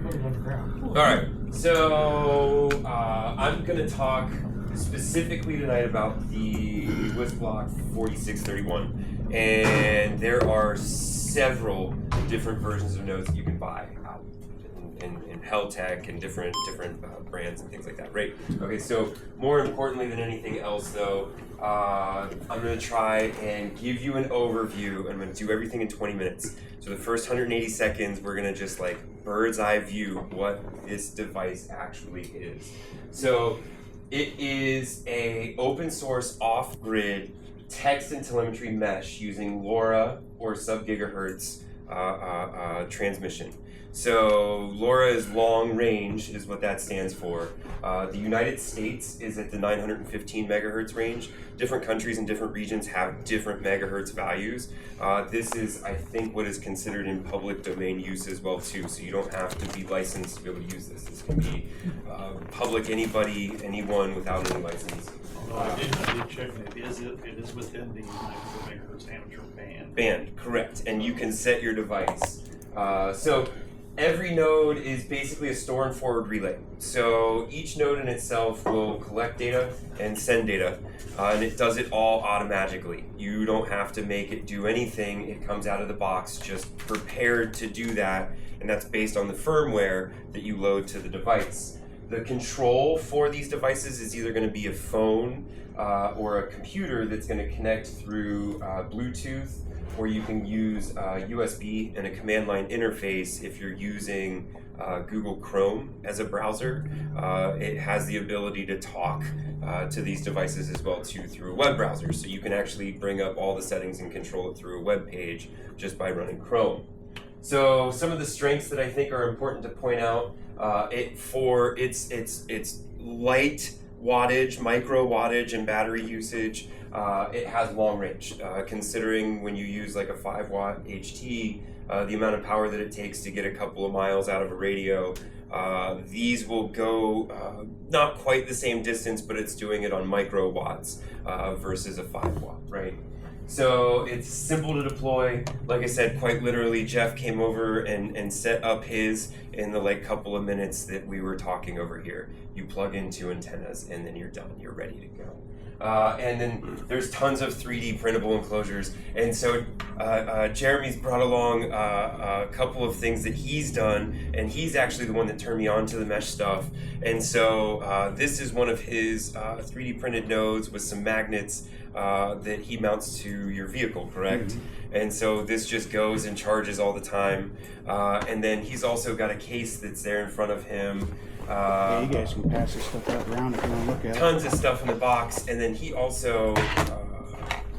All right, so I'm going to talk specifically tonight about the WisBlock 4631, and there are several different versions of nodes that you can buy out in Heltech and different brands and things like that, right? Okay, so more importantly than anything else though, I'm going to try and give you an overview. I'm going to do everything in 20 minutes. So the first 180 seconds, we're going to just like bird's eye view what this device actually is. So it is a open source off-grid text and telemetry mesh using LoRa or sub-gigahertz transmission. So LoRa is long range, is what that stands for. The United States is at the 915 megahertz range. Different countries and different regions have different megahertz values. This is, I think, what is considered in public domain use as well too. So you don't have to be licensed to be able to use this. This can be public, anybody, anyone without any license. I did check it. It is within the 94 megahertz amateur band. Band, correct. And you can set your device. So every node is basically a store and forward relay. So each node in itself will collect data and send data, and it does it all automatically. You don't have to make it do anything. It comes out of the box just prepared to do that, and that's based on the firmware that you load to the device. The control for these devices is either going to be a phone or a computer that's going to connect through Bluetooth, or you can use USB and a command line interface if you're using Google Chrome as a browser. It has the ability to talk to these devices as well too through a web browser. So you can actually bring up all the settings and control it through a web page just by running Chrome. So some of the strengths that I think are important to point out, for its light wattage, micro wattage, and battery usage. It has long range, considering when you use like a 5-watt HT, the amount of power that it takes to get a couple of miles out of a radio. These will go not quite the same distance, but it's doing it on micro watts versus a 5-watt, right? So it's simple to deploy. Like I said, quite literally, Jeff came over and set up his in the like couple of minutes that we were talking over here. You plug in 2 antennas and then you're done. You're ready to go. And then there's tons of 3D printable enclosures. And so Jeremy's brought along a couple of things that he's done, and he's actually the one that turned me on to the mesh stuff. And so this is one of his 3D printed nodes with some magnets that he mounts to your vehicle, correct? Mm-hmm. And so this just goes and charges all the time. And then he's also got a case that's there in front of him. Yeah, you guys can pass this stuff out around if you want to look at it. Tons of stuff in the box, and then he also,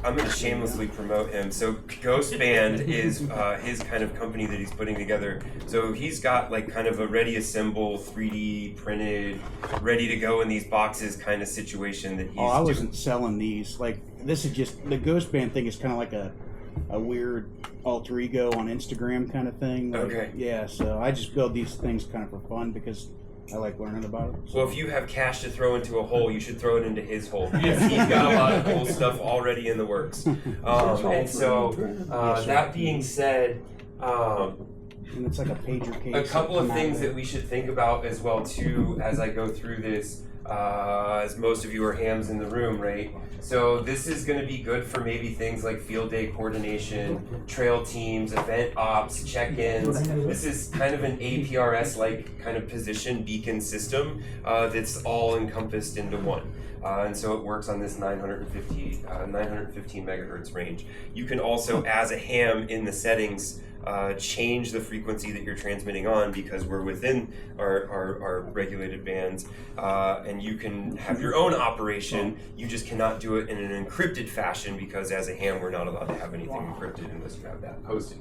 I'm going to shamelessly promote him. So Ghost Band is his kind of company that he's putting together. So he's got like kind of a ready assemble, 3D printed, ready to go in these boxes kind of situation that he's I wasn't selling these. Like, this is just, the Ghost Band thing is kind of like a weird alter ego on Instagram kind of thing. Like, okay. Yeah, so I just build these things kind of for fun because I like learning about it. So. Well, if you have cash to throw into a hole, you should throw it into his hole. Because he's got a lot of cool stuff already in the works. And so, that being said, and it's like a pager case. A couple of things that we should think about as well too as I go through this, as most of you are hams in the room, right? So this is going to be good for maybe things like field day coordination, trail teams, event ops, check-ins. This is kind of an APRS-like kind of position beacon system that's all encompassed into one. And so it works on this 915 megahertz range. You can also, as a ham in the settings, change the frequency that you're transmitting on because we're within our regulated bands, and you can have your own operation. You just cannot do it in an encrypted fashion because as a ham we're not allowed to have anything encrypted unless you have that posted.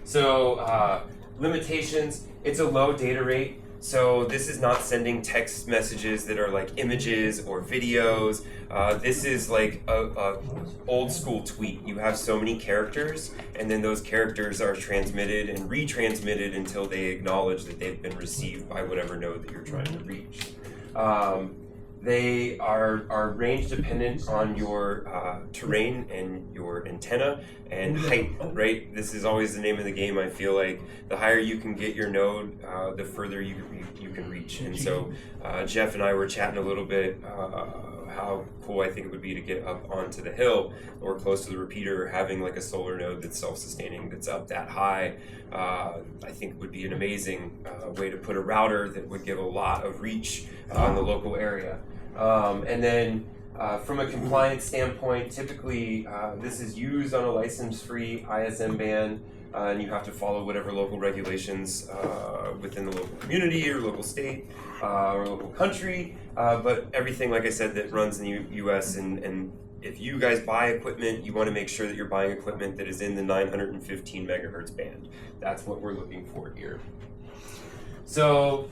So limitations, it's a low data rate. So this is not sending text messages that are like images or videos. This is like a old school tweet. You have so many characters, and then those characters are transmitted and retransmitted until they acknowledge that they've been received by whatever node that you're trying to reach. They are range dependent on your terrain and your antenna and height, right? This is always the name of the game. I feel like the higher you can get your node, the further you can reach. And so Jeff and I were chatting a little bit how cool I think it would be to get up onto the hill or close to the repeater, having like a solar node that's self-sustaining, that's up that high. I think would be an amazing way to put a router that would give a lot of reach in the local area. And then from a compliance standpoint, typically this is used on a license-free ISM band, and you have to follow whatever local regulations within the local community or local state or local country. But everything, like I said, that runs in the U.S. and if you guys buy equipment, you want to make sure that you're buying equipment that is in the 915 megahertz band. That's what we're looking for here. So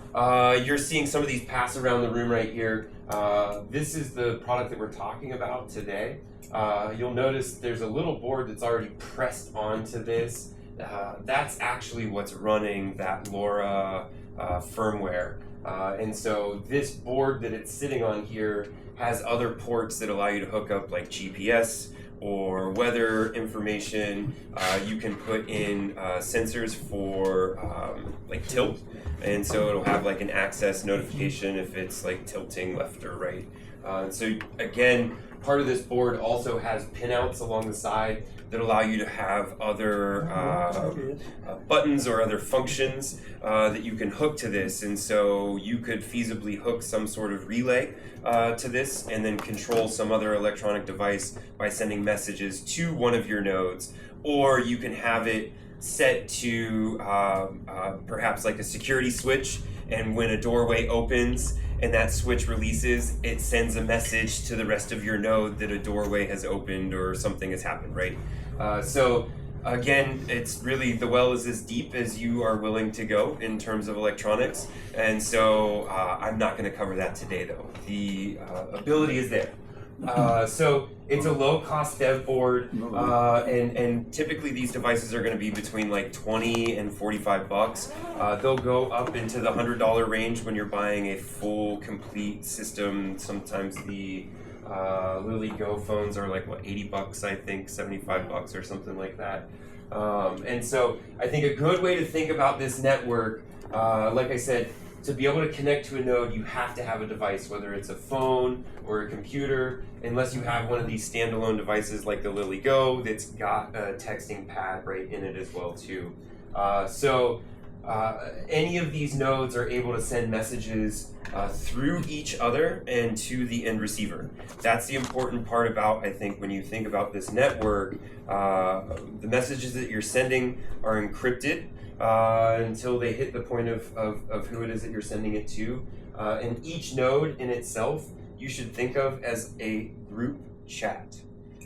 you're seeing some of these pass around the room right here. This is the product that we're talking about today. You'll notice there's a little board that's already pressed onto this. That's actually what's running that LoRa firmware. And so this board that it's sitting on here has other ports that allow you to hook up like GPS or weather information. You can put in sensors for like tilt, and so it'll have like an access notification if it's like tilting left or right. So again, part of this board also has pinouts along the side that allow you to have other buttons or other functions that you can hook to this. And so you could feasibly hook some sort of relay to this and then control some other electronic device by sending messages to one of your nodes. Or you can have it set to perhaps like a security switch, and when a doorway opens and that switch releases, it sends a message to the rest of your node that a doorway has opened or something has happened, right? So again, it's really, the well is as deep as you are willing to go in terms of electronics. And so I'm not going to cover that today though. The ability is there. So it's a low-cost dev board, and typically these devices are going to be between like 20 and 45 bucks. They'll go up into the $100 range when you're buying a full, complete system. Sometimes the Lily Go phones are like, what, 80 bucks, I think, 75 bucks or something like that. And so I think a good way to think about this network, like I said, to be able to connect to a node, you have to have a device, whether it's a phone or a computer, unless you have one of these standalone devices like the Lily Go that's got a texting pad right in it as well too. Any of these nodes are able to send messages through each other and to the end receiver. That's the important part about, I think, when you think about this network, the messages that you're sending are encrypted until they hit the point of who it is that you're sending it to. And each node in itself, you should think of as a group chat.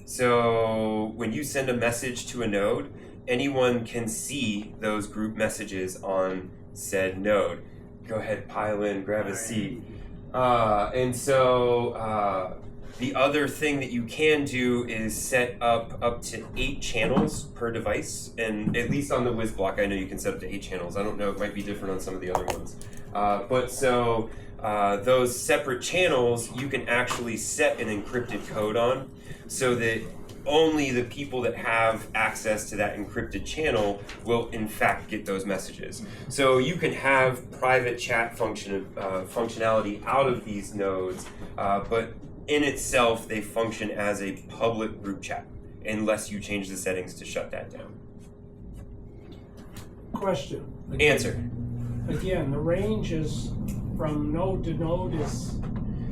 So when you send a message to a node, anyone can see those group messages on said node. Go ahead, pile in, grab a seat. And so the other thing that you can do is set up to 8 channels per device. And at least on the WizBlock, I know you can set up to 8 channels. I don't know, it might be different on some of the other ones. Those separate channels, you can actually set an encrypted code on so that only the people that have access to that encrypted channel will in fact get those messages. So you can have private chat functionality out of these nodes, but in itself they function as a public group chat unless you change the settings to shut that down. Question. Answer. Again, the range is from node to node is...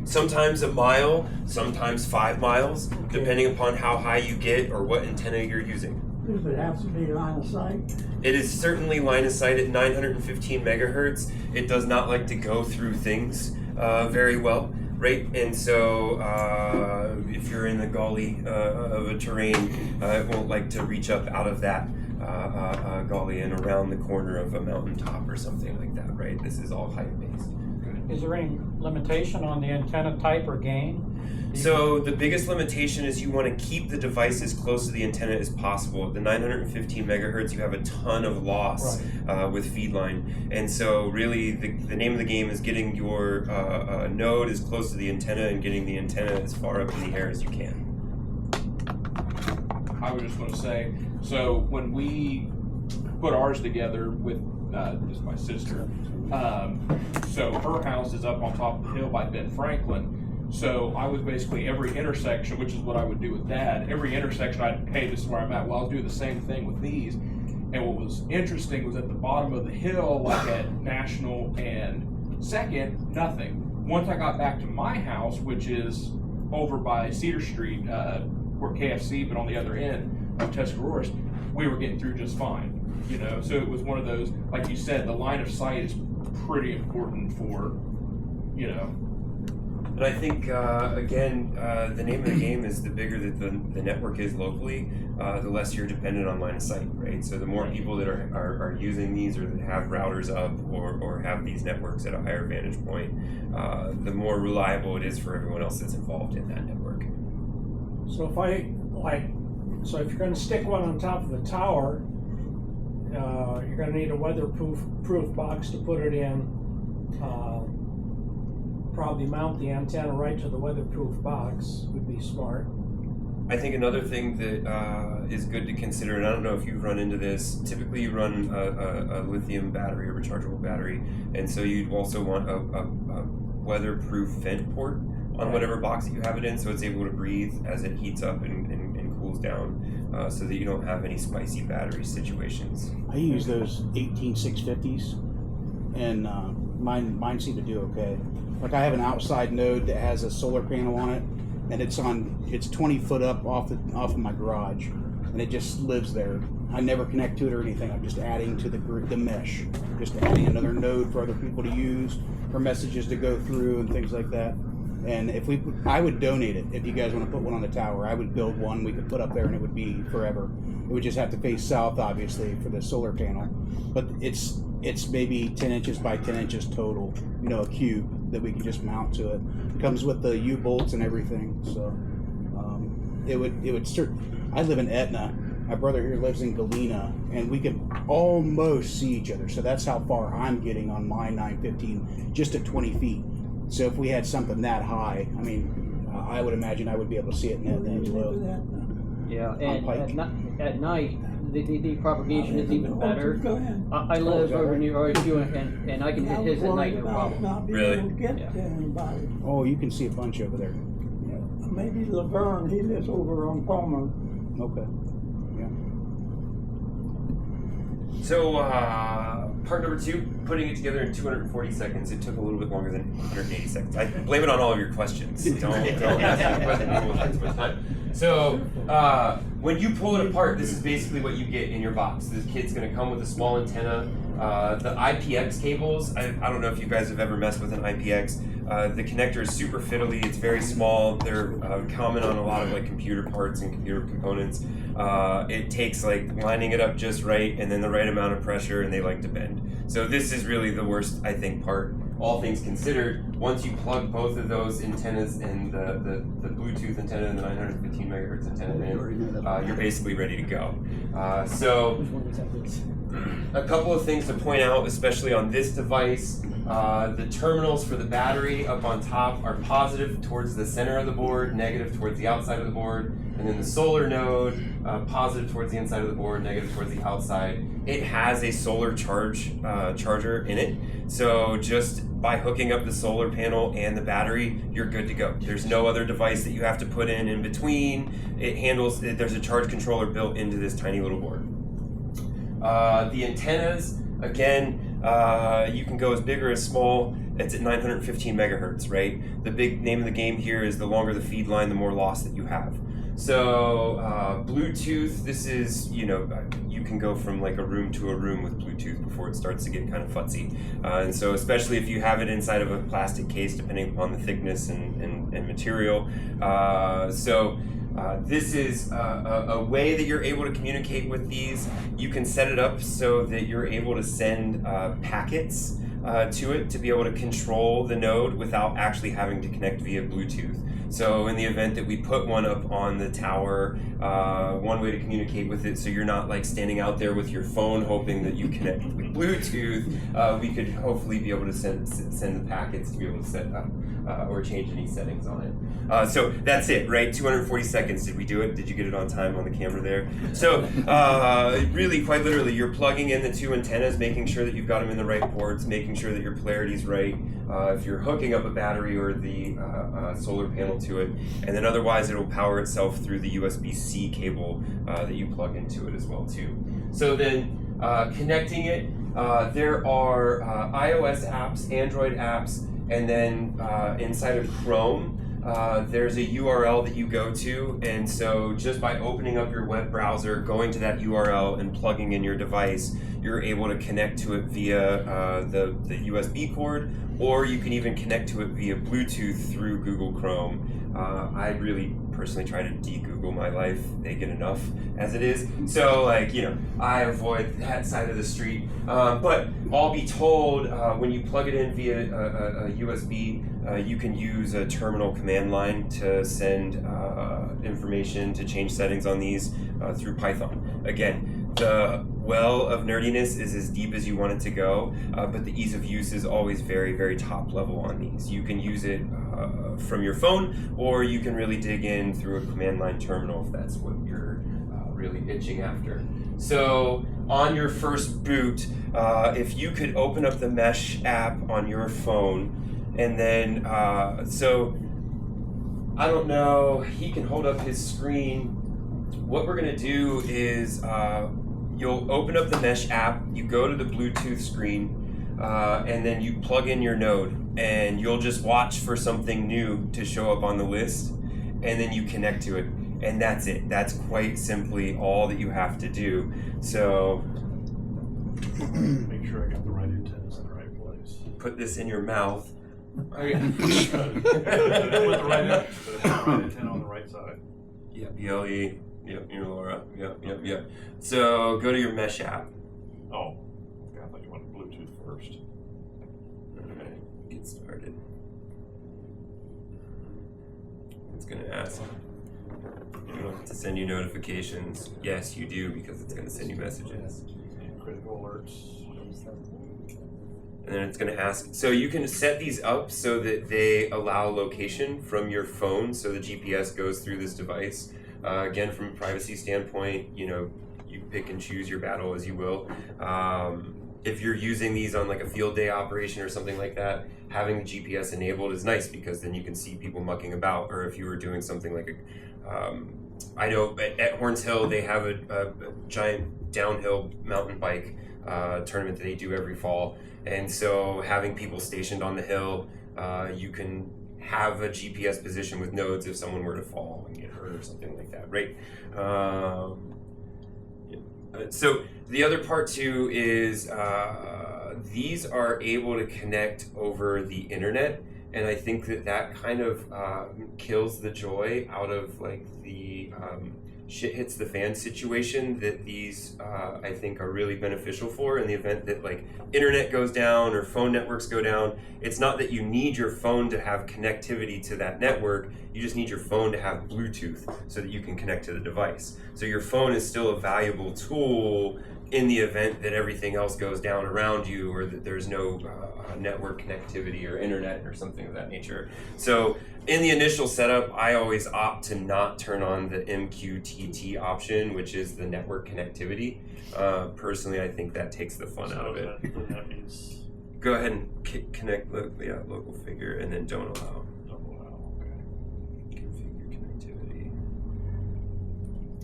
Sometimes a mile, sometimes 5 miles, Okay. depending upon how high you get or what antenna you're using. Does it have to be line of sight? It is certainly line of sight at 915 megahertz. It does not like to go through things very well, right? And so if you're in the gully of a terrain, it won't like to reach up out of that gully and around the corner of a mountaintop or something like that, right? This is all height-based. good. Is there any limitation on the antenna type or gain? So the biggest limitation is you want to keep the device as close to the antenna as possible. At the 915 megahertz, you have a ton of loss with feed line, and so really the name of the game is getting your node as close to the antenna and getting the antenna as far up in the air as you can. I was just going to say, so when we put ours together with just my sister, so her house is up on top of the hill by Ben Franklin. So I was basically every intersection, which is what I would do with Dad, every intersection I'd, hey, this is where I'm at. Well, I'll do the same thing with these. And what was interesting was at the bottom of the hill, like at National and Second, nothing. Once I got back to my house, which is over by Cedar Street, where KFC, but on the other end of Tuscaroras, we were getting through just fine. You know, so it was one of those, like you said, the line of sight is pretty important for, you know. And I think, again, the name of the game is the bigger that the network is locally, the less you're dependent on line of sight, right? So the more people that are using these or that have routers up or have these networks at a higher vantage point, the more reliable it is for everyone else that's involved in that network. So if you're going to stick one on top of the tower, you're going to need a weatherproof box to put it in. Probably mount the antenna right to the weatherproof box would be smart. I think another thing that is good to consider, and I don't know if you've run into this, typically you run a lithium battery, a rechargeable battery, and so you'd also want a weatherproof vent port on whatever box that you have it in, so it's able to breathe as it heats up and cools down, so that you don't have any spicy battery situations. I use those 18650s, and mine seem to do okay. Like I have an outside node that has a solar panel on it, and it's 20 foot up off of my garage, and it just lives there. I never connect to it or anything. I'm just adding to the mesh, just adding another node for other people to use, for messages to go through and things like that. And I would donate it if you guys want to put one on the tower. I would build one we could put up there, and it would be forever. It would just have to face south, obviously, for the solar panel. But it's maybe 10 inches by 10 inches total, you know, a cube that we can just mount to it. It comes with the U-bolts and everything, so it would I live in Etna. My brother here lives in Galena, and we can almost see each other. So that's how far I'm getting on my 915, just at 20 feet. So if we had something that high, I mean, I would imagine I would be able to see it in Etna as well. Yeah, and at night, the propagation is even better. I live over near RSU, and I can hit his at night, no problem. Really? Anybody. Oh, you can see a bunch over there. Yeah. Maybe Laverne, he lives over on Palmer. Okay. Yeah. So part number 2, putting it together in 240 seconds. It took a little bit longer than 180 seconds. I blame it on all of your questions. Don't ask me questions. People will spend too much time. So when you pull it apart, this is basically what you get in your box. This kit's going to come with a small antenna. The IPX cables, I don't know if you guys have ever messed with an IPX. The connector is super fiddly. It's very small. They're common on a lot of like computer parts and computer components. It takes like lining it up just right and then the right amount of pressure, and they like to bend. So this is really the worst, I think, part. All things considered, once you plug both of those antennas and the Bluetooth antenna and the 915 megahertz antenna in, you're basically ready to go. So a couple of things to point out, especially on this device. The terminals for the battery up on top are positive towards the center of the board, negative towards the outside of the board, and then the solar node, positive towards the inside of the board, negative towards the outside. It has a solar charger in it, so just by hooking up the solar panel and the battery, you're good to go. There's no other device that you have to put in between. There's a charge controller built into this tiny little board. The antennas, again, you can go as big or as small. It's at 915 megahertz, right? The big name of the game here is the longer the feed line, the more loss that you have. So Bluetooth, this is, you can go from like a room to a room with Bluetooth before it starts to get kind of futzy. And so especially if you have it inside of a plastic case, depending upon the thickness and material. This is a way that you're able to communicate with these. You can set it up so that you're able to send packets to it to be able to control the node without actually having to connect via Bluetooth. So in the event that we put one up on the tower, one way to communicate with it, so you're not like standing out there with your phone hoping that you connect with Bluetooth, we could hopefully be able to send the packets to be able to set up or change any settings on it. So that's it, right? 240 seconds. Did we do it? Did you get it on time on the camera there? So really, quite literally, you're plugging in the two antennas, making sure that you've got them in the right ports, making sure that your polarity's right. If you're hooking up a battery or the solar panel to it, and then otherwise it'll power itself through the USB-C cable that you plug into it as well too. So then connecting it, there are iOS apps, Android apps, and then inside of Chrome, there's a URL that you go to, and so just by opening up your web browser, going to that URL and plugging in your device, you're able to connect to it via the USB cord, or you can even connect to it via Bluetooth through Google Chrome. I really personally try to de-Google my life. They get enough as it is. So I avoid that side of the street. But I'll be told when you plug it in via a USB, you can use a terminal command line to send information to change settings on these through Python. Again, the well of nerdiness is as deep as you want it to go, but the ease of use is always very, very top level on these. You can use it from your phone, or you can really dig in through a command line terminal if that's what you're really itching after. So on your first boot, if you could open up the Mesh app on your phone, and then, so I don't know, he can hold up his screen. What we're gonna do is you'll open up the Mesh app, you go to the Bluetooth screen, and then you plug in your node, and you'll just watch for something new to show up on the list, and then you connect to it, and that's it. That's quite simply all that you have to do. So Make sure I got the right antennas in the right place. put this in your mouth. Oh yeah. Put the right antenna on the right side. Yep, BLE. Yep, your LARA. Yep. So go to your Mesh app. Oh, I thought you wanted Bluetooth first. Alright, get started. It's gonna ask. You don't have to send you notifications. Yes, you do, because it's gonna send you messages. Critical alerts. And then it's gonna ask, so you can set these up so that they allow location from your phone, so the GPS goes through this device. Again, from a privacy standpoint, you pick and choose your battle as you will. If you're using these on like a field day operation or something like that, having the GPS enabled is nice, because then you can see people mucking about. Or if you were doing something like I know at Horns Hill they have a giant downhill mountain bike tournament that they do every fall, and so having people stationed on the hill, you can have a GPS position with nodes if someone were to fall and get hurt or something like that, right? So the other part too is these are able to connect over the internet, and I think that kind of kills the joy out of like the shit hits the fan situation that these I think are really beneficial for in the event that like internet goes down or phone networks go down. It's not that you need your phone to have connectivity to that network, you just need your phone to have Bluetooth so that you can connect to the device. So your phone is still a valuable tool in the event that everything else goes down around you, or that there's no network connectivity or internet or something of that nature. So in the initial setup, I always opt to not turn on the MQTT option, which is the network connectivity. Personally, I think that takes the fun out of it. That means Go ahead and connect local figure, and then don't allow. okay. Configure connectivity.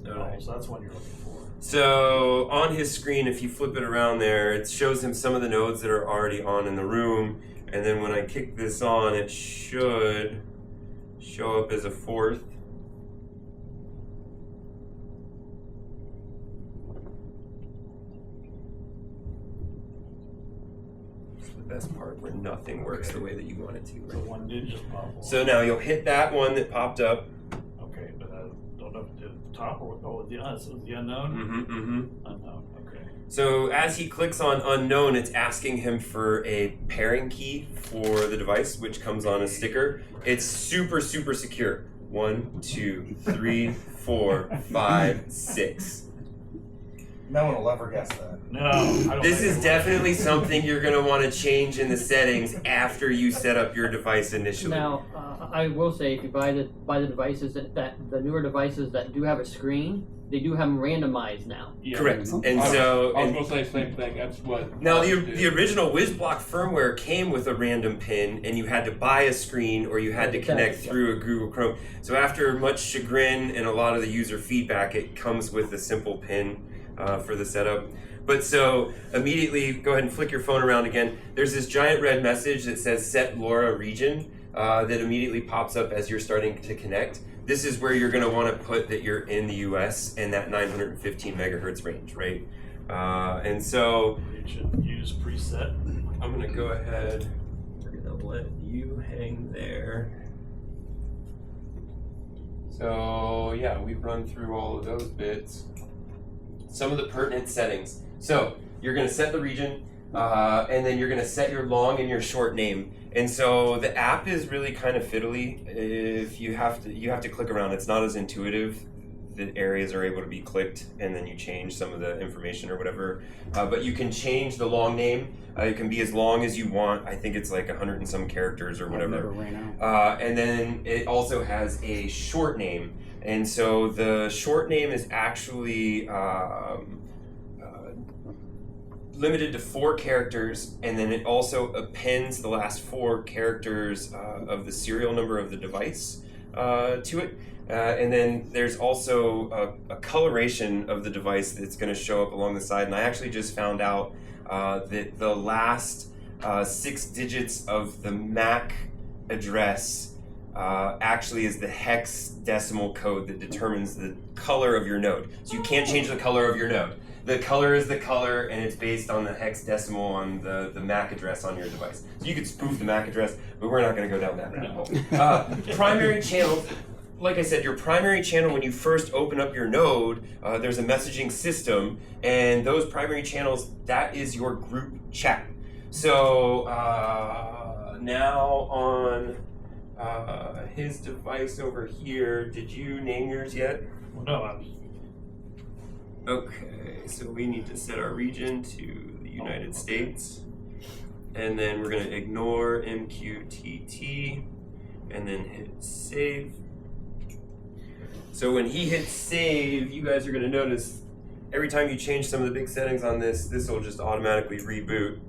Oh, so that's what you're looking for. So on his screen, if you flip it around there, it shows him some of the nodes that are already on in the room, and then when I kick this on, it should show up as a fourth. It's the best part, where nothing works the way that you want it to. So Right? one did just pop on. So now you'll hit that one that popped up. Okay, but I don't know if it did at the top or the unknown. Mm-hmm. Unknown. Okay. So as he clicks on unknown, it's asking him for a pairing key for the device, which comes on a sticker. It's super, super secure. 1, 2, 3, 4, 5, 6. No one will ever guess that. No, I don't This think is it definitely something you're going to want to change in the settings after you set up your device initially. Now, I will say, if you buy the devices that the newer devices that do have a screen, they do have them randomized now. Yeah. Correct. And so I was going to say the same thing. That's what. now ours the do. original WizBlock firmware came with a random pin, and you had to buy a screen or you had to connect through a Google Chrome. So after much chagrin and a lot of the user feedback, it comes with a simple pin for the setup. But so immediately, go ahead and flick your phone around again. There's this giant red message that says set LoRa region that immediately pops up as you're starting to connect. This is where you're going to want to put that you're in the US and that 915 megahertz range, right? And so You should use preset. I'm going to go ahead. We're going to let you hang there. So yeah, we've run through all of those bits. Some of the pertinent settings. So you're going to set the region, and then you're going to set your long and your short name. And so the app is really kind of fiddly. If you have to click around. It's not as intuitive. The areas are able to be clicked, and then you change some of the information or whatever. But you can change the long name. It can be as long as you want. I think it's like 100 and some characters or whatever. Never ran out. And then it also has a short name. And so the short name is actually limited to 4 characters, and then it also appends the last 4 characters of the serial number of the device to it. And then there's also a coloration of the device that's going to show up along the side. And I actually just found out that the last 6 digits of the MAC address actually is the hex decimal code that determines the color of your node. So you can't change the color of your node. The color is the color, and it's based on the hex decimal on the MAC address on your device. So you could spoof the MAC address, but we're not going to go down that rabbit hole. Primary channel, like I said, your primary channel, when you first open up your node, there's a messaging system, and those primary channels, that is your group chat. So now on his device over here, did you name yours yet? Well, no, I was. Okay, so we need to set our region to the United States, and then we're going to ignore MQTT, and then hit save. So when he hits save, you guys are going to notice every time you change some of the big settings on this will just automatically reboot.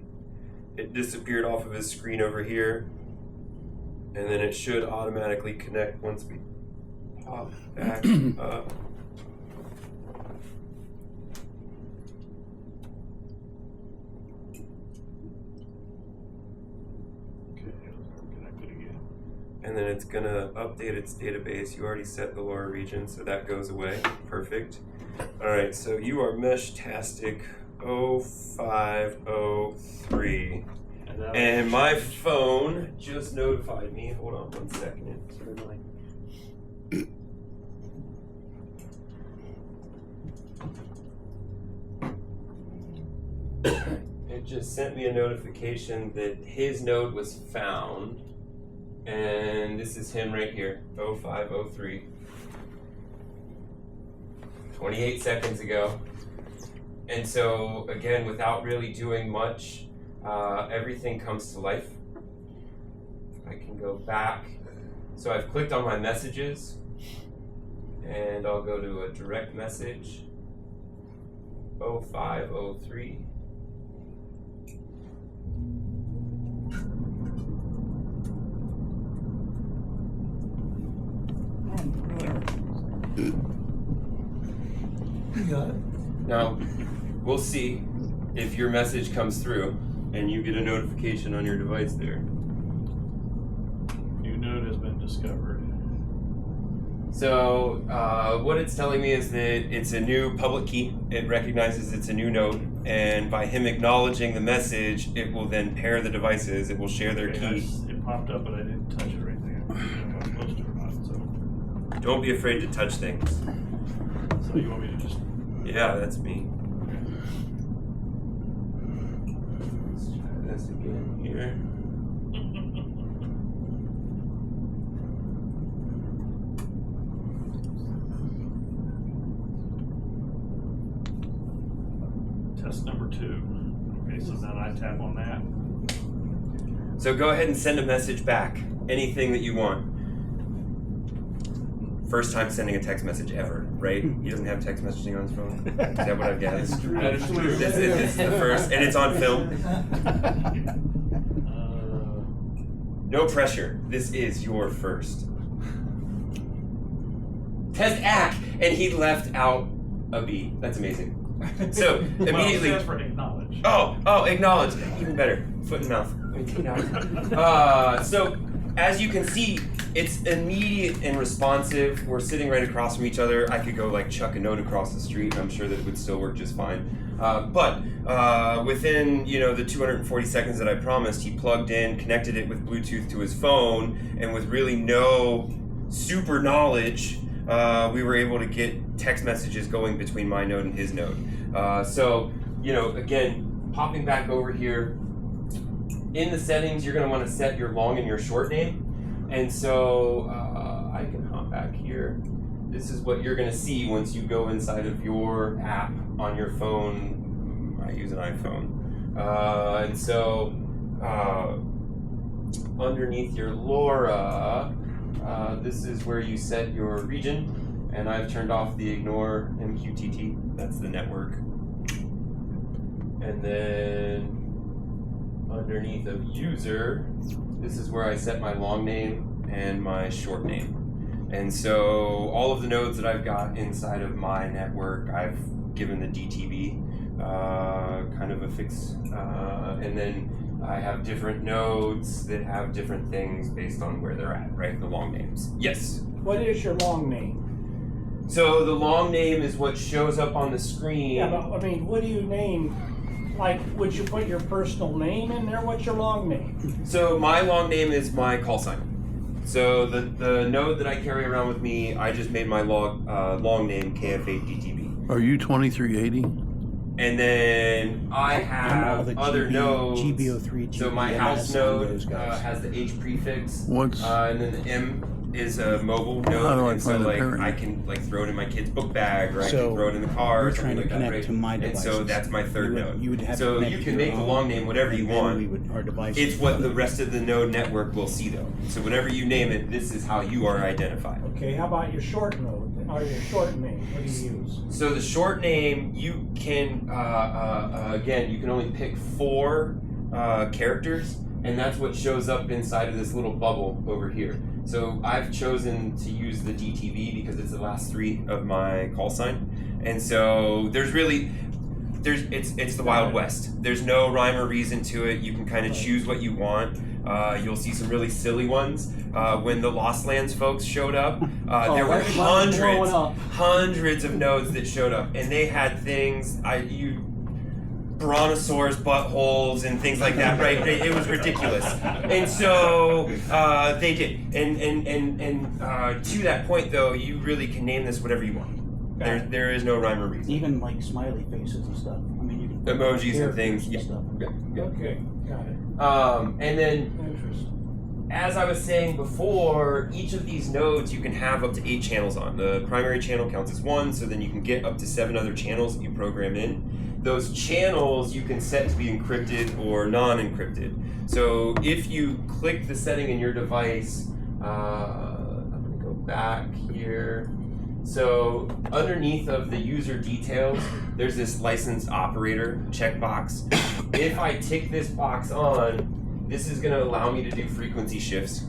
It disappeared off of his screen over here, and then it should automatically connect once we pop back up. And then it's gonna update its database. You already set the LoRa region, so that goes away. Perfect. All right, so you are Meshtastic 0503. And my phone just notified me. Hold on 1 second. It just sent me a notification that his node was found. And this is him right here, 0503. 28 seconds ago. And so, again, without really doing much, everything comes to life. I can go back. So I've clicked on my messages, and I'll go to a direct message, 0503. You got it. Now, we'll see if your message comes through and you get a notification on your device there. New node has been discovered. So, what it's telling me is that it's a new public key. It recognizes it's a new node, and by him acknowledging the message, it will then pair the devices. It will share their key. It popped up, but I didn't touch it or anything. I don't know if I'm supposed to or not. So Don't be afraid to touch things. you want me to just? Yeah, that's me. here. Test number 2. Okay, so then I tap on that. So go ahead and send a message back. Anything that you want. First time sending a text message ever, right? He doesn't have text messaging on his phone. Is that what I've gathered? That is true. This is the first, and it's on film. No pressure. This is your first. Test ack, and he left out a B. That's amazing. So immediately. Well, for acknowledge. Oh, acknowledge. Even better. Foot and mouth. So as you can see, it's immediate and responsive. We're sitting right across from each other. I could go like chuck a note across the street, and I'm sure that it would still work just fine. But within the 240 seconds that I promised, he plugged in, connected it with Bluetooth to his phone, and with really no super knowledge, we were able to get text messages going between my node and his node. So again, popping back over here, in the settings, you're going to want to set your long and your short name. And so I can hop back here. This is what you're going to see once you go inside of your app on your phone. I use an iPhone. And so underneath your LoRa, this is where you set your region. And I've turned off the ignore MQTT. That's the network. And then underneath of user, this is where I set my long name and my short name. And so all of the nodes that I've got inside of my network, I've given the DTB kind of a fix. And then I have different nodes that have different things based on where they're at, right? The long names. Yes? What is your long name? So the long name is what shows up on the screen. Yeah, but I mean, what do you name? Like, would you put your personal name in there? What's your long name? So my long name is my call sign. So the node that I carry around with me, I just made my long name KF8DTB. Are you 2380? And then I have the other nodes. GBO3, So my house GBS, node those guys. has the H prefix. What's And then the M is a mobile node. How do I and so find the like parent? I can like throw it in my kid's book bag, or I So can throw it in the car. you're or something trying to like that, connect right? to my And so devices. that's my third node. You would have so to connect you to can your make the own, long name whatever you and then want. our devices It's what the would- rest of the node network will see though. So whenever you name it, this is how you are identified. Okay, how about your short node? Or your short name? What do you use? So the short name, you can, again, you can only pick 4 characters, and that's what shows up inside of this little bubble over here. So I've chosen to use the DTB because it's the last 3 of my call sign. And so it's the Wild West. There's no rhyme or reason to it. You can kind of choose what you want. You'll see some really silly ones. When the Lost Lands folks showed up, there were hundreds of nodes that showed up, and they had things, brontosaurus buttholes and things like that, right? It was ridiculous. And so they did. And to that point, though, you really can name this whatever you want. There is no rhyme or reason. Even like smiley faces and stuff. I mean, you can Emojis and things. and Yeah. stuff. Yeah. Okay, got it. And then, Interesting. as I was saying before, each of these nodes you can have up to 8 channels on. The primary channel counts as 1, so then you can get up to 7 other channels that you program in. Those channels you can set to be encrypted or non-encrypted. So if you click the setting in your device, I'm going to go back here. So underneath of the user details, there's this licensed operator checkbox. If I tick this box on, this is going to allow me to do frequency shifts,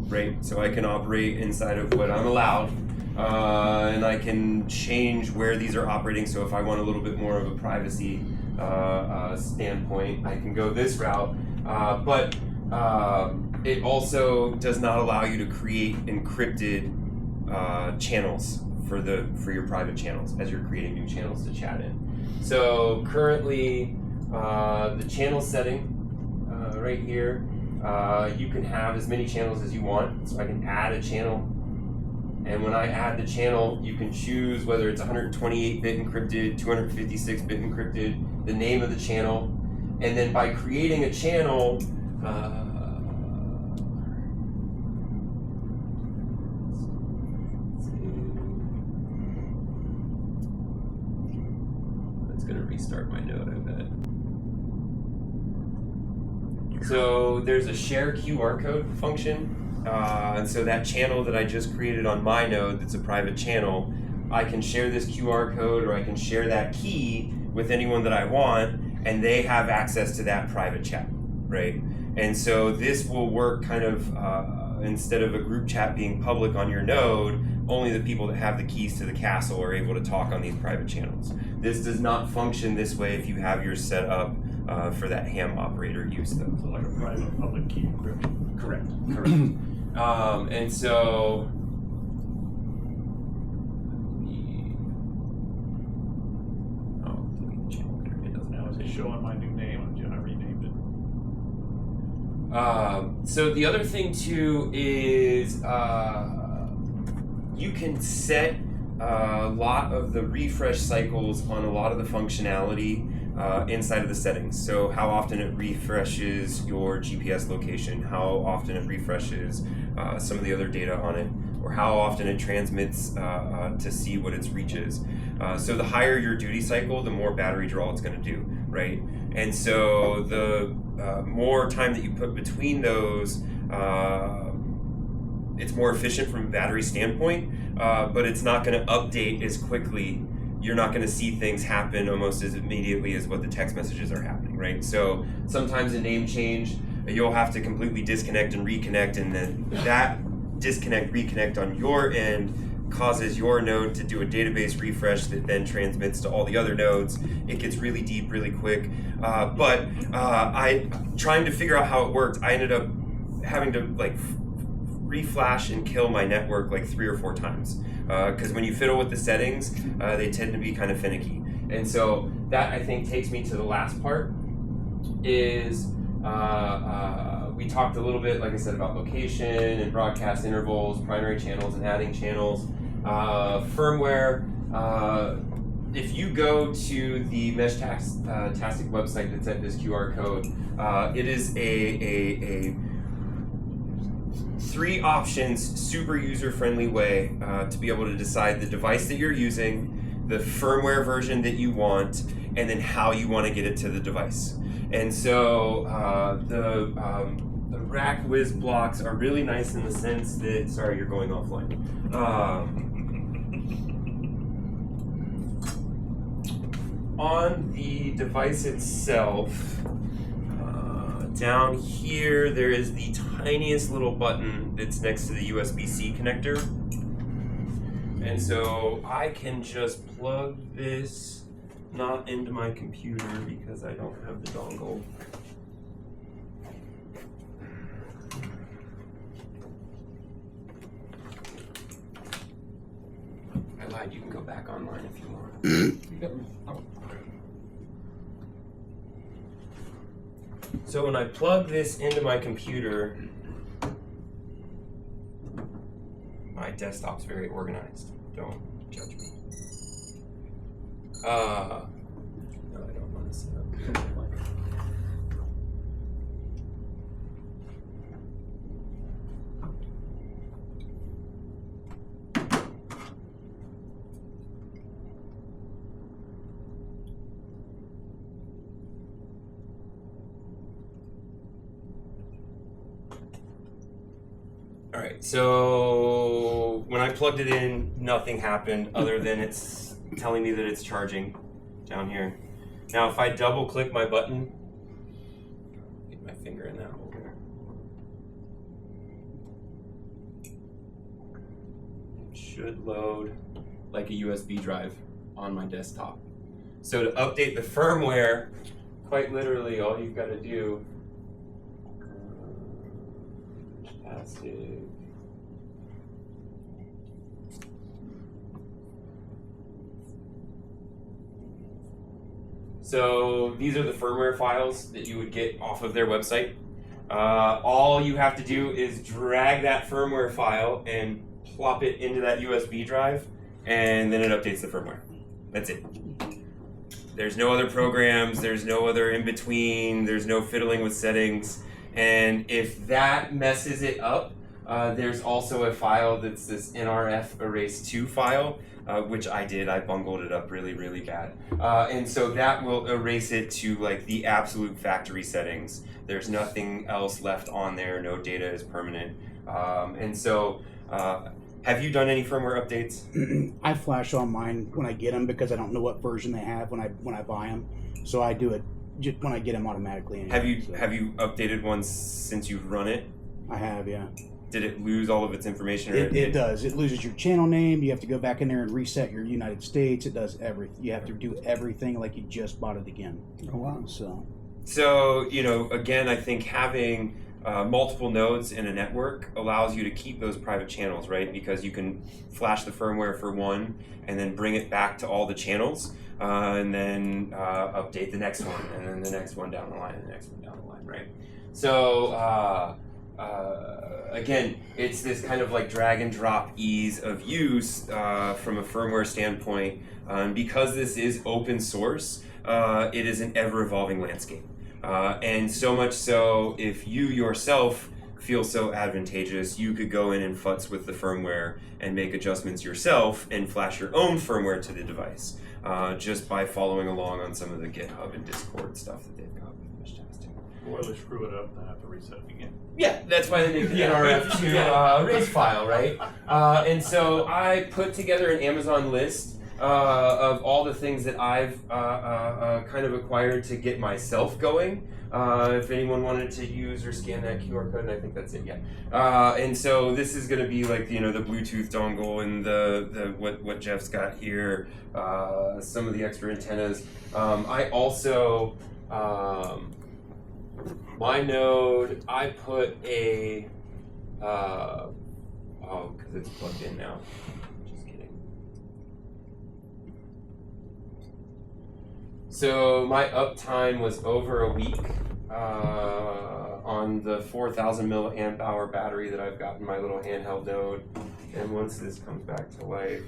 right? So I can operate inside of what I'm allowed, and I can change where these are operating. So if I want a little bit more of a privacy standpoint, I can go this route. But it also does not allow you to create encrypted channels for your private channels as you're creating new channels to chat in. So currently, the channel setting right here, you can have as many channels as you want. So I can add a channel, and when I add the channel, you can choose whether it's 128-bit encrypted, 256-bit encrypted, the name of the channel, and then by creating a channel, It's going to restart my node, I bet. So there's a share QR code function. And so that channel that I just created on my node that's a private channel, I can share this QR code or I can share that key with anyone that I want, and they have access to that private chat, right? And so this will work kind of, instead of a group chat being public on your node, only the people that have the keys to the castle are able to talk on these private channels. This does not function this way if you have yours set up for that ham operator use though. So like a private public key encryption. Correct, correct. And so, delete the channel there. It doesn't Now is it showing my new name? I renamed it. So the other thing too is you can set a lot of the refresh cycles on a lot of the functionality inside of the settings. So how often it refreshes your GPS location, how often it refreshes some of the other data on it, or how often it transmits to see what its reach is. So the higher your duty cycle, the more battery draw it's going to do, right? And so the more time that you put between those, it's more efficient from a battery standpoint, but it's not going to update as quickly. You're not going to see things happen almost as immediately as what the text messages are happening, right? So sometimes a name change, you'll have to completely disconnect and reconnect, and then that disconnect, reconnect on your end causes your node to do a database refresh that then transmits to all the other nodes. It gets really deep really quick. But trying to figure out how it worked, I ended up having to like reflash and kill my network like 3 or 4 times. Because when you fiddle with the settings, they tend to be kind of finicky. And so that I think takes me to the last part is we talked a little bit, like I said, about location and broadcast intervals, primary channels and adding channels. Firmware, if you go to the Meshtastic website that's at this QR code, it is a 3 options, super user-friendly way to be able to decide the device that you're using, the firmware version that you want, and then how you want to get it to the device. And so the rack whiz blocks are really nice in the sense that, sorry, you're going offline. On the device itself, down here, there is the tiniest little button that's next to the USB-C connector. And so I can just plug this not into my computer because I don't have the dongle. I lied, you can go back online if you want. So when I plug this into my computer, my desktop's very organized. Don't judge me. No, I don't want to set up. All right, so when I plugged it in, nothing happened other than it's telling me that it's charging down here. Now, if I double click my button, get my finger in that hole there. It should load like a USB drive on my desktop. So to update the firmware, quite literally, all you've got to do Meshtastic. So these are the firmware files that you would get off of their website. All you have to do is drag that firmware file and plop it into that USB drive, and then it updates the firmware. That's it. There's no other programs, there's no other in-between, there's no fiddling with settings. And if that messes it up, there's also a file that's this NRF erase2 file, which I did. I bungled it up really, really bad. And so that will erase it to like the absolute factory settings. There's nothing else left on there. No data is permanent. And so, have you done any firmware updates? I flash on mine when I get them because I don't know what version they have when I buy them. So I do it just when I get them automatically. Anyway, Have you updated one since you've run it? I have, yeah. Did it lose all of its information? Or It does. It loses your channel name. You have to go back in there and reset your United States. It does everything. You have to do everything like you just bought it again. Oh, wow. So, you know, again, I think having multiple nodes in a network allows you to keep those private channels, right? Because you can flash the firmware for one and then bring it back to all the channels and then update the next one and then the next one down the line and the next one down the line, right? So, again, it's this kind of like drag and drop ease of use from a firmware standpoint. Because this is open source, it is an ever-evolving landscape. And so much so, if you yourself feel so advantageous, you could go in and futz with the firmware and make adjustments yourself and flash your own firmware to the device just by following along on some of the GitHub and Discord stuff that they've got with Meshtastic. Or they screw it up and have to reset it again. Yeah, that's why they make the NRF2 race file, right? And so I put together an Amazon list of all the things that I've kind of acquired to get myself going. If anyone wanted to use or scan that QR code, and I think that's it, yeah. And so this is going to be like, you know, the Bluetooth dongle and the what Jeff's got here, some of the extra antennas. I also, my node, I put a, because it's plugged in now. Just kidding. So my uptime was over a week on the 4,000 milliamp hour battery that I've got in my little handheld node. And once this comes back to life,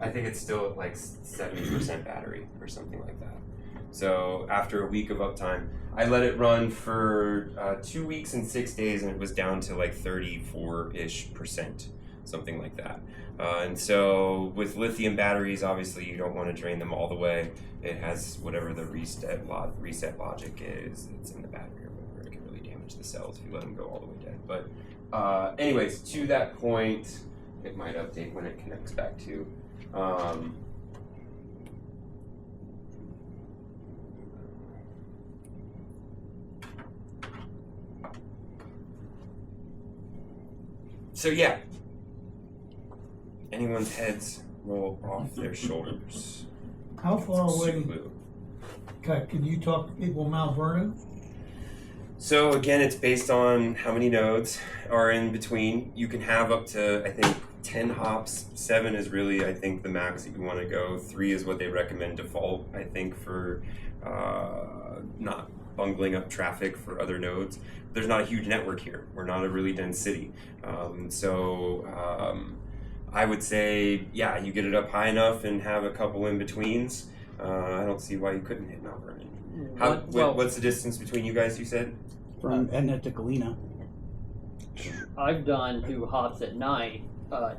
I think it's still at like 70% battery or something like that. So after a week of uptime, I let it run for 2 weeks and 6 days, and it was down to like 34-ish%, something like that. And so with lithium batteries, obviously you don't want to drain them all the way. It has whatever the reset logic is that's in the battery or whatever. It can really damage the cells if you let them go all the way dead. But anyways, to that point, it might update when it connects back to. So yeah, anyone's heads roll off their shoulders. How far away, Super. can you talk to people in Mount Vernon? So again, it's based on how many nodes are in between. You can have up to, I think, 10 hops. 7 is really, I think, the max that you want to go. 3 is what they recommend default, I think, for not bungling up traffic for other nodes. There's not a huge network here. We're not a really dense city. I would say, yeah, you get it up high enough and have a couple in-betweens. I don't see why you couldn't hit Mount Vernon. What's the distance between you guys, you said? From Etna to Galena. I've done 2 hops at night,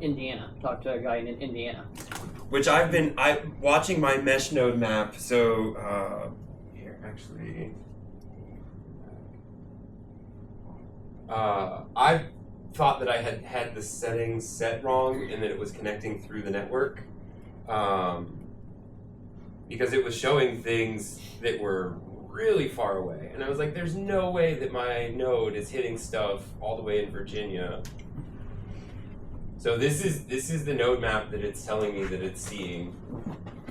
Indiana. Talked to a guy in Indiana. Which I'm watching my mesh node map. So here, actually, I thought that I had the settings set wrong and that it was connecting through the network, because it was showing things that were really far away, and I was like, "There's no way that my node is hitting stuff all the way in Virginia." So this is the node map that it's telling me that it's seeing.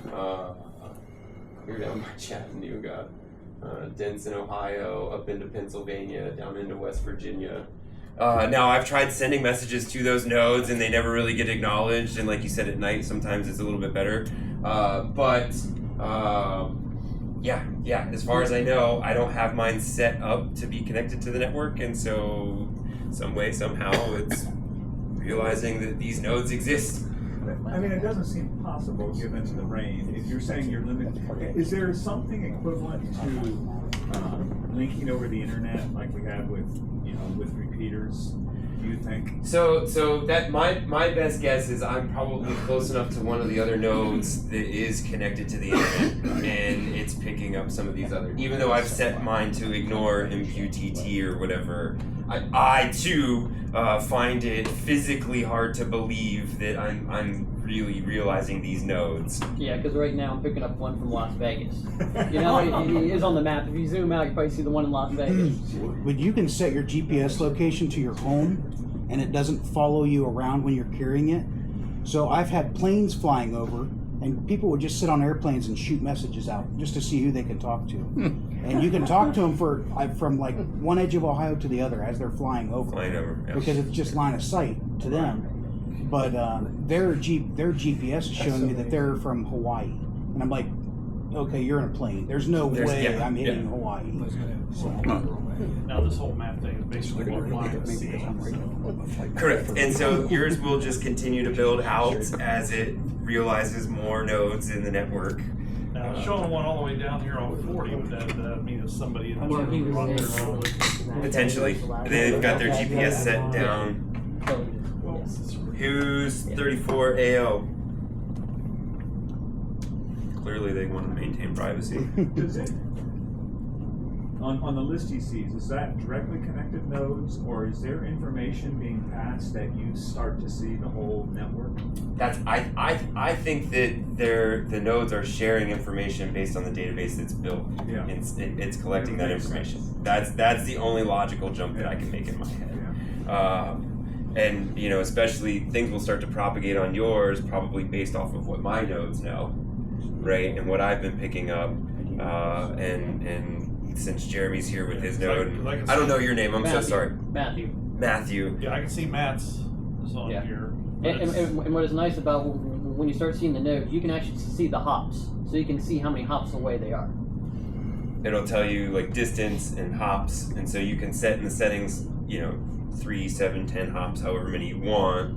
Clear down by Chattanooga, Denson, Ohio, up into Pennsylvania, down into West Virginia. Now I've tried sending messages to those nodes and they never really get acknowledged, and like you said, at night sometimes it's a little bit better. Yeah. As far as I know, I don't have mine set up to be connected to the network, and so some way, somehow, it's realizing that these nodes exist. I mean, it doesn't seem possible given the rain. If you're saying you're limited, is there something equivalent to linking over the internet like we have with, with repeaters? Do you think? So that my best guess is I'm probably close enough to one of the other nodes that is connected to the internet, and it's picking up some of these other. Even though I've set mine to ignore MQTT or whatever, I too find it physically hard to believe that I'm really realizing these nodes. Yeah, because right now I'm picking up one from Las Vegas. It is on the map. If you zoom out, you probably see the one in Las Vegas. But you can set your GPS location to your home, and it doesn't follow you around when you're carrying it. So I've had planes flying over, and people would just sit on airplanes and shoot messages out just to see who they can talk to. And you can talk to them from like one edge of Ohio to the other as they're flying over. Yeah. Because it's just line of sight to them. But their GPS is showing me that they're from Hawaii, and I'm like, okay, you're in a plane. There's no way I'm hitting Hawaii. So. Now this whole map thing is basically what mine is seeing. Correct. And so yours will just continue to build out as it realizes more nodes in the network. Now showing one all the way down here on 40, would that mean that somebody in the Well, he was run there. their own? Potentially. They've got their GPS set down. Who's 34 AO? Clearly they want to maintain privacy. Does it, on the list he sees, is that directly connected nodes, or is there information being passed that you start to see the whole network? That's I think that the nodes are sharing information based on the database that's built. Yeah. It's collecting that Makes information. sense. That's the only logical jump that I can make in my head. Yeah. And especially things will start to propagate on yours, probably based off of what my nodes know, right? And what I've been picking up, and since Jeremy's here with his node, I don't know your name. I'm so sorry. Matthew. Yeah, I can see Matt's is on here. And what is nice about when you start seeing the nodes, you can actually see the hops, so you can see how many hops away they are. It'll tell you like distance and hops, and so you can set in the settings, 3, 7, 10 hops, however many you want,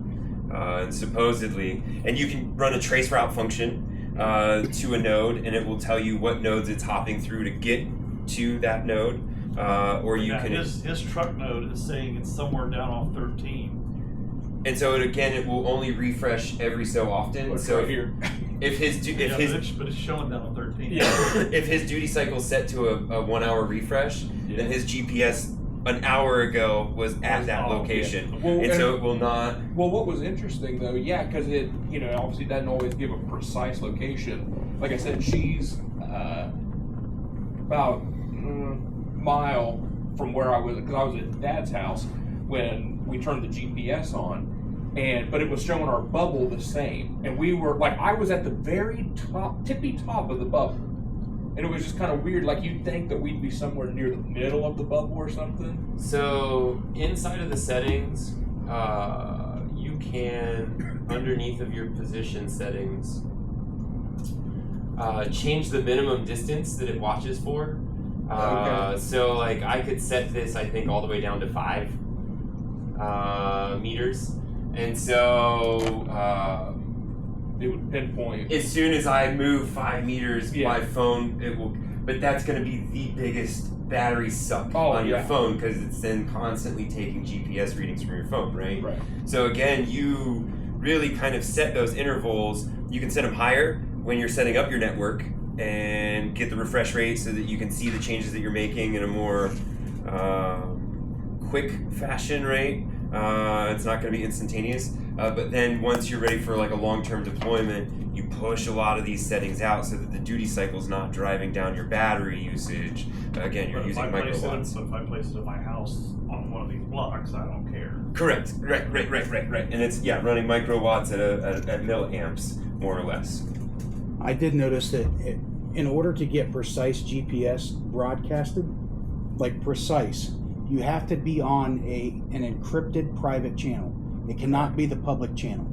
and supposedly, and you can run a trace route function to a node, and it will tell you what nodes it's hopping through to get to that node, or you can. His truck node is saying it's somewhere down off 13. And so it will only refresh every so often. Look so right here. But it's showing down on 13. Yeah. If his duty cycle is set to a 1 hour refresh, then his GPS an hour ago was at that location, and so it will not. Well, what was interesting though, because it, obviously doesn't always give a precise location. Like I said, she's about a mile from where I was, because I was at Dad's house when we turned the GPS on, but it was showing our bubble the same, and we were like, I was at the very tippy top of the bubble. And it was just kind of weird, like you'd think that we'd be somewhere near the middle of the bubble or something. So inside of the settings, you can, underneath of your position settings, change the minimum distance that it watches for. So like I could set this, I think, all the way down to 5 meters. And so it would pinpoint. As soon as I move 5 meters, my phone, it will, but that's going to be the biggest battery suck on your phone, because it's then constantly taking GPS readings from your phone, right? Right. So again, you really kind of set those intervals. You can set them higher when you're setting up your network and get the refresh rate so that you can see the changes that you're making in a more quick fashion, right? It's not going to be instantaneous. But then once you're ready for like a long-term deployment, you push a lot of these settings out so that the duty cycle is not driving down your battery usage. Again, you're using microwatts. So if I place it at my house on one of these blocks, I don't care. Correct. Right. And it's running microwatts at milliamps, more or less. I did notice that in order to get precise GPS broadcasted, like precise, you have to be on an encrypted private channel. It cannot be the public channel.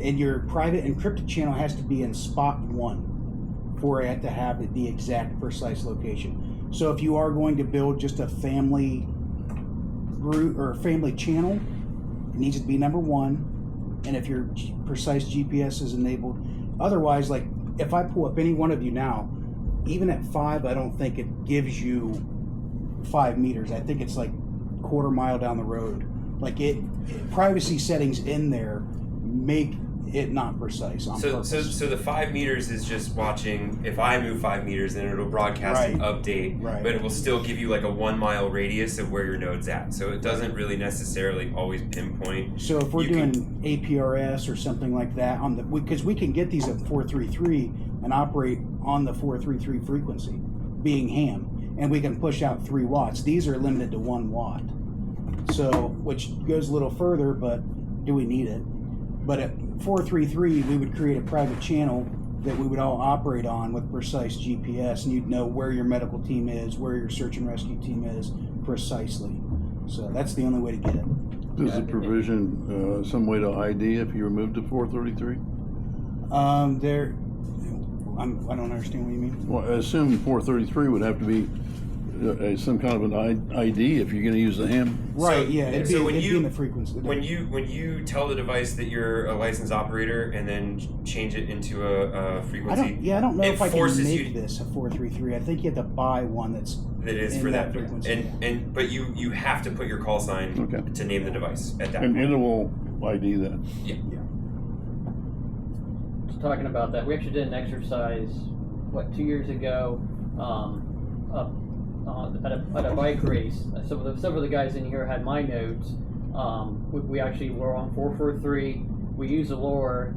And your private encrypted channel has to be in spot 1 for it to have the exact precise location. So if you are going to build just a family group or family channel, it needs to be number one. And if your precise GPS is enabled, otherwise, like if I pull up any one of you now, even at 5, I don't think it gives you 5 meters. I think it's like quarter mile down the road. Like privacy settings in there make it not precise on purpose. So the 5 meters is just watching. If I move 5 meters, then it'll broadcast an update, but it will still give you like a 1 mile radius of where your node's at. So it doesn't really necessarily always pinpoint. So if we're doing APRS or something like that on the, because we can get these at 433 and operate on the 433 frequency, being ham, and we can push out 3 watts. These are limited to 1 watt. So which goes a little further, but do we need it? But at 433, we would create a private channel that we would all operate on with precise GPS, and you'd know where your medical team is, where your search and rescue team is precisely. So that's the only way to get it. Does the provision some way to ID if you remove the 433? I don't understand what you mean. Well, I assume 433 would have to be some kind of an ID if you're going to use the ham. Right. Yeah. It'd so be in the frequency. When you tell the device that you're a licensed operator and then change it into a frequency, I don't know if I can make this a 433. I think you have to buy one that is in for that frequency. But you have to put your call sign to name the device at that point. And it will ID that. Yeah. Just talking about that, we actually did an exercise 2 years ago. At a bike race. Some of the guys in here had my nodes. We actually were on 443. We used a lower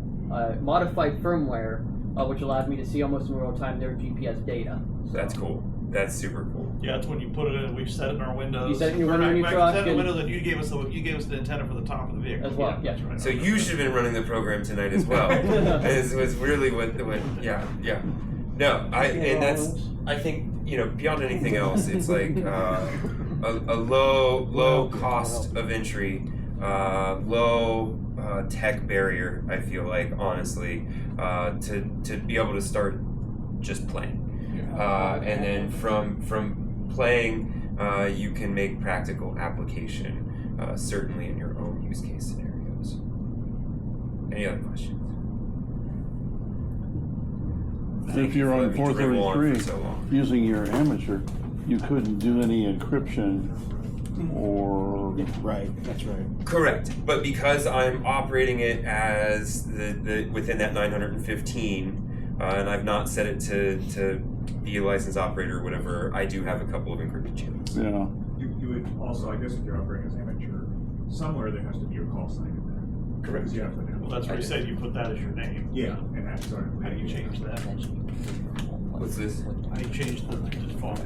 modified firmware, which allowed me to see almost in real time their GPS data. So. That's cool. That's super cool. Yeah, it's when you put it in. We've set it in our windows. You set it in your window in your truck. Set it in the windows, and you gave us the antenna for the top of the vehicle as well. Yeah. That's right. So you should have been running the program tonight as well. It was really what. Yeah. No, I think. Beyond anything else, it's like a low cost of entry, low tech barrier. I feel like, honestly, to be able to start just playing, and then from playing, you can make practical application, certainly in your own use case scenarios. Any other questions? If you're on 433 using your amateur, you couldn't do any encryption or... Right, that's right. Correct, but because I'm operating it as the within that 915, and I've not set it to be a licensed operator or whatever, I do have a couple of encrypted channels. Yeah. You would also, I guess if you're operating as amateur, somewhere there has to be your call sign in there. Correct. Yeah. Well, that's what you said. You put that as your name. Yeah, and that's sort of... How do you change that? What's this? How do you change the default?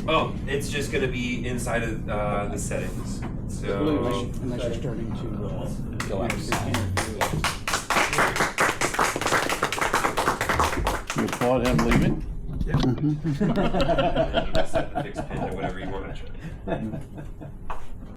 Oh, it's just going to be inside of the settings. So unless you're starting to go out. You applaud him leaving? you can set the fixed pin to whatever you want.